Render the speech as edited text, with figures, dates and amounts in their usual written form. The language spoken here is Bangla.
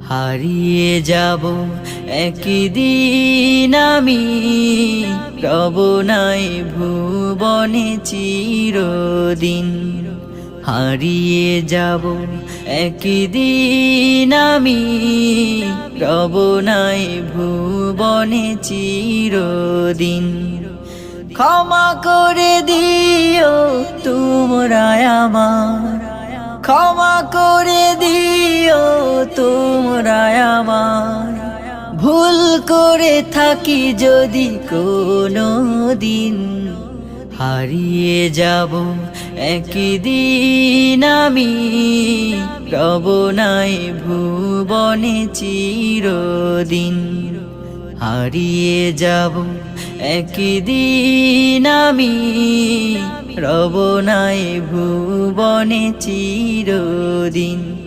হারিয়ে যাব একদিন আমি, রব নাই ভুবনে চিরদিন। হারিয়ে যাব একদিন আমি, রব নাই ভুবনে চিরদিন। ক্ষমা করে দিও তোমরা আমার, ক্ষমা করে দিও তোমরা আমার। ভুল করে থাকি যদি কোনো দিন, হারিয়ে যাব একদিন আমি, রব নাই ভুবনে চিরদিন। হারিয়ে যাব একদিন আমি, রব নাই ভুবনে চিরদিন।